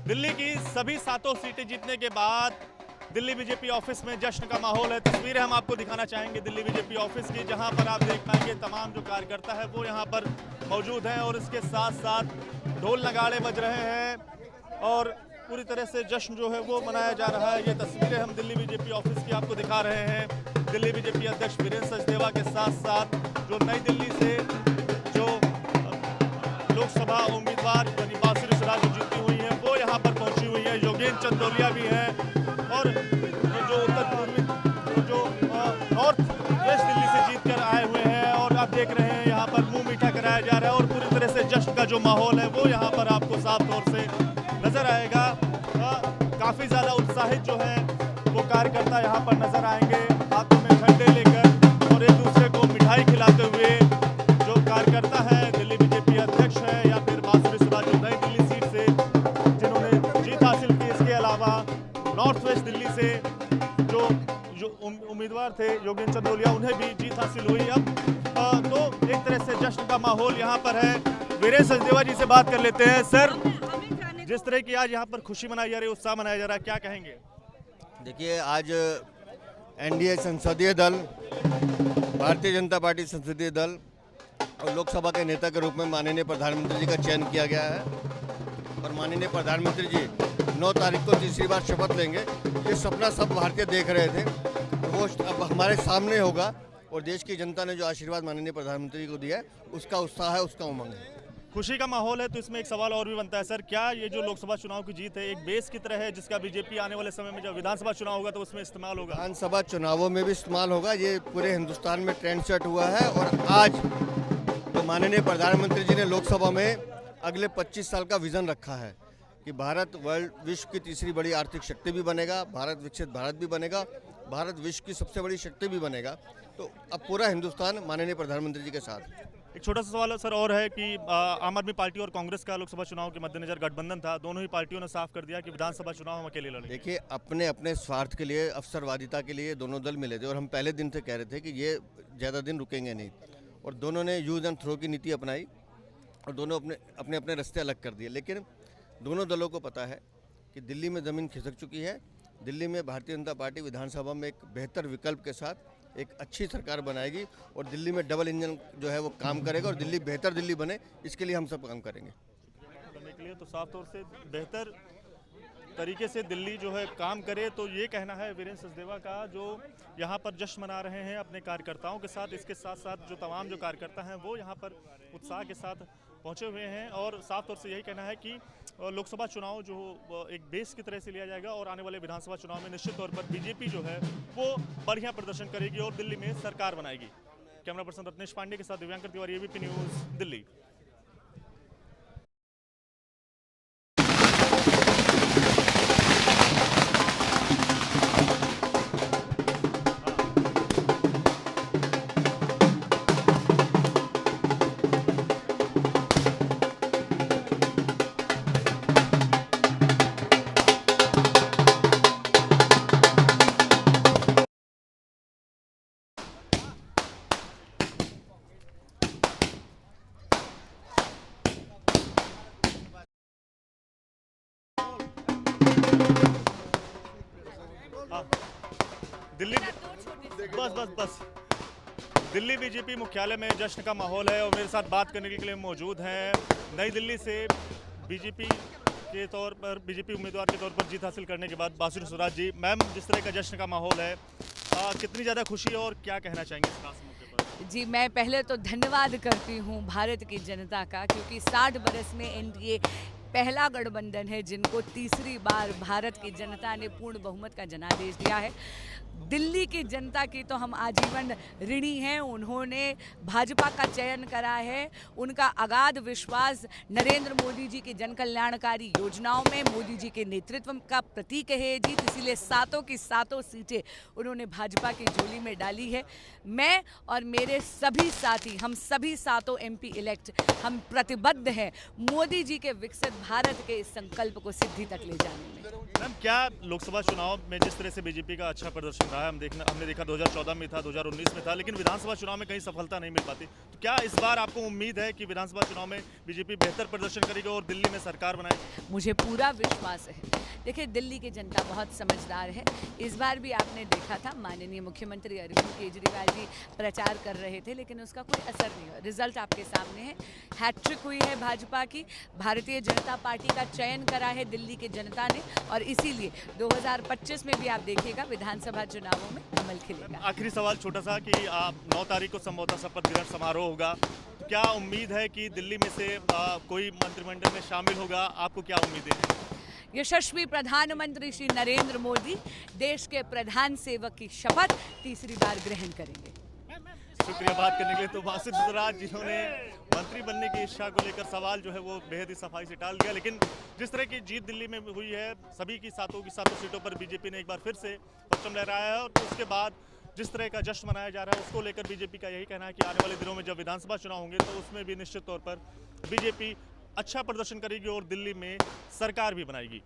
दिल्ली की सभी 7 सीटें जीतने के बाद दिल्ली बीजेपी ऑफिस में जश्न का माहौल है। तस्वीरें हम आपको दिखाना चाहेंगे दिल्ली बीजेपी ऑफिस की, जहां पर आप देख पाएंगे तमाम जो कार्यकर्ता है वो यहां पर मौजूद हैं और इसके साथ साथ ढोल नगाड़े बज रहे हैं और पूरी तरह से जश्न जो है वो मनाया जा रहा है। ये तस्वीरें हम दिल्ली बीजेपी ऑफिस की आपको दिखा रहे हैं। दिल्ली बीजेपी अध्यक्ष वीरेंद्र सचदेवा के साथ साथ जो नई दिल्ली से जो लोकसभा उम्मीदवार यानी बासुरी सुराज जो जीती हुई हैं वो यहाँ पर पहुंची हुई है। योगेंद्र चंदोलिया भी हैं और जो उत्तर पूर्वी जो नॉर्थ वेस्ट दिल्ली से जीत कर आए हुए हैं और आप देख रहे हैं यहाँ पर मुंह मीठा कराया जा रहा है और पूरी तरह से जश्न का जो माहौल है वो यहाँ पर आपको साफ तौर से नजर आएगा। काफी ज्यादा उत्साहित जो है वो कार्यकर्ता यहाँ पर नजर आएंगे, हाथों में झंडे लेकर और एक दूसरे को मिठाई खिलाते हुए। जो कार्यकर्ता है दिल्ली बीजेपी अध्यक्ष है या फिर बासुरी सुराज जो नई दिल्ली सीट से जिन्होंने जीत हासिल की, इसके अलावा नॉर्थ वेस्ट दिल्ली से जो उम्मीदवार थे योगेंद्र चंदोलिया, उन्हें भी जीत हासिल हुई। अब तो एक तरह से जश्न का माहौल यहाँ पर है। वीरेंद्र सचदेवा जी से बात कर लेते हैं। सर, जिस तरह की आज यहाँ पर खुशी मनाई जा रही है, उत्साह मनाया जा रहा है, क्या कहेंगे? देखिए, आज एनडीए संसदीय दल, भारतीय जनता पार्टी संसदीय दल और लोकसभा के नेता के रूप में माननीय प्रधानमंत्री जी का चयन किया गया है और माननीय प्रधानमंत्री जी 9 तारीख को तीसरी बार शपथ लेंगे। ये सपना सब भारतीय देख रहे थे, वो अब हमारे सामने होगा और देश की जनता ने जो आशीर्वाद माननीय प्रधानमंत्री को दिया है उसका उत्साह है, उसका उमंग है। खुशी का माहौल है, तो इसमें एक सवाल और भी बनता है सर, क्या ये जो लोकसभा चुनाव की जीत है एक बेस की तरह है जिसका बीजेपी आने वाले समय में जब विधानसभा चुनाव होगा तो उसमें इस्तेमाल होगा? विधानसभा चुनावों में भी इस्तेमाल होगा। ये पूरे हिंदुस्तान में ट्रेंड सेट हुआ है और आज तो माननीय प्रधानमंत्री जी ने लोकसभा में अगले 25 साल का विजन रखा है कि भारत विश्व की तीसरी बड़ी आर्थिक शक्ति भी बनेगा, भारत विकसित भारत भी बनेगा, भारत विश्व की सबसे बड़ी शक्ति भी बनेगा। तो अब पूरा हिंदुस्तान माननीय प्रधानमंत्री जी के साथ। एक छोटा सा सवाल सर और है कि आम आदमी पार्टी और कांग्रेस का लोकसभा चुनाव के मद्देनजर गठबंधन था, दोनों ही पार्टियों ने साफ कर दिया कि विधानसभा चुनाव हम अकेले लड़ेंगे। देखिए, अपने अपने स्वार्थ के लिए, अवसरवादिता के लिए दोनों दल मिले थे और हम पहले दिन से कह रहे थे कि ये ज़्यादा दिन रुकेंगे नहीं और दोनों ने यूज एंड थ्रो की नीति अपनाई और दोनों अपने अपने रास्ते अलग कर दिए। लेकिन दोनों दलों को पता है कि दिल्ली में ज़मीन खिसक चुकी है। दिल्ली में भारतीय जनता पार्टी विधानसभा में एक बेहतर विकल्प के साथ एक अच्छी सरकार बनाएगी और दिल्ली में डबल इंजन जो है वो काम करेगा और दिल्ली बेहतर दिल्ली बने, इसके लिए हम सब काम करेंगे। करने के लिए तो साफ तौर से बेहतर तरीके से दिल्ली जो है काम करे, तो ये कहना है वीरेंद्र सचदेवा का, जो यहाँ पर जश्न मना रहे हैं अपने कार्यकर्ताओं के साथ। इसके साथ साथ जो तमाम जो कार्यकर्ता हैं वो यहाँ पर उत्साह के साथ पहुँचे हुए हैं और साफ तौर से यही कहना है कि लोकसभा चुनाव जो एक बेस की तरह से लिया जाएगा और आने वाले विधानसभा चुनाव में निश्चित तौर पर बीजेपी जो है वो बढ़िया प्रदर्शन करेगी और दिल्ली में सरकार बनाएगी। कैमरा पर्सन रत्नेश पांडे के साथ दिव्यांकर तिवारी, एबीपी न्यूज़, दिल्ली। दिल्ली बस दिल्ली बीजेपी मुख्यालय में जश्न का माहौल है और मेरे साथ बात करने के लिए मौजूद हैं नई दिल्ली से बीजेपी के तौर पर, बीजेपी उम्मीदवार के तौर पर जीत हासिल करने के बाद बासुरी सुराज जी। मैम, जिस तरह का जश्न का माहौल है, कितनी ज़्यादा खुशी है और क्या कहना चाहेंगे इस खास मौके पर? जी, मैं पहले तो धन्यवाद करती हूँ भारत की जनता का, क्योंकि 60 बरस में एनडीए पहला गठबंधन है जिनको तीसरी बार भारत की जनता ने पूर्ण बहुमत का जनादेश दिया है। दिल्ली की जनता की तो हम आजीवन ऋणी हैं। उन्होंने भाजपा का चयन करा है, उनका अगाध विश्वास नरेंद्र मोदी जी की जन कल्याणकारी योजनाओं में मोदी जी के नेतृत्व का प्रतीक है ये जीत, इसीलिए 7 की 7 सीटें उन्होंने भाजपा की झोली में डाली है। मैं और मेरे सभी साथी, हम सभी 7 एमपी इलेक्ट, हम प्रतिबद्ध हैं मोदी जी के विकसित भारत के इस संकल्प को सिद्धि तक ले जाने में। मैम, क्या लोकसभा चुनाव में जिस तरह से बीजेपी का अच्छा प्रदर्शन रहा है, हमने देखा 2014 में था, 2019 में था, लेकिन विधानसभा चुनाव में कहीं सफलता नहीं मिल पाती, तो क्या इस बार आपको उम्मीद है कि विधानसभा चुनाव में बीजेपी बेहतर प्रदर्शन करेगी और दिल्ली में सरकार बनाएगी? मुझे पूरा विश्वास है। देखिए, दिल्ली की जनता बहुत समझदार है। इस बार भी आपने देखा था, माननीय मुख्यमंत्री अरविंद केजरीवाल जी प्रचार कर रहे थे, लेकिन उसका कोई असर नहीं हुआ। रिजल्ट आपके सामने है। हैट्रिक हुई है भाजपा की। भारतीय जनता पार्टी का चयन करा है दिल्ली की जनता ने, और इसीलिए 2025 में भी आप देखिएगा विधानसभा चुनावों में कमल खिलेगा। आखिरी सवाल छोटा सा कि आप 9 तारीख को संभवतः शपथ ग्रहण समारोह होगा, तो क्या उम्मीद है कि दिल्ली में से कोई मंत्रिमंडल में शामिल होगा? आपको क्या उम्मीदें हैं? यशस्वी प्रधानमंत्री श्री नरेंद्र मोदी देश के प्रधान सेवक की शपथ तीसरी बार ग्रहण करेंगे। शुक्रिया बात करने के लिए। तो बासित गुजरात, जिन्होंने मंत्री बनने की इच्छा को लेकर सवाल जो है वो बेहद ही सफाई से टाल दिया, लेकिन जिस तरह की जीत दिल्ली में हुई है, सभी की सातों सीटों पर बीजेपी ने एक बार फिर से परचम लहराया है, और उसके बाद जिस तरह का जश्न मनाया जा रहा है उसको लेकर बीजेपी का यही कहना है कि आने वाले दिनों में जब विधानसभा चुनाव होंगे तो उसमें भी निश्चित तौर पर बीजेपी अच्छा प्रदर्शन करेगी और दिल्ली में सरकार भी बनाएगी।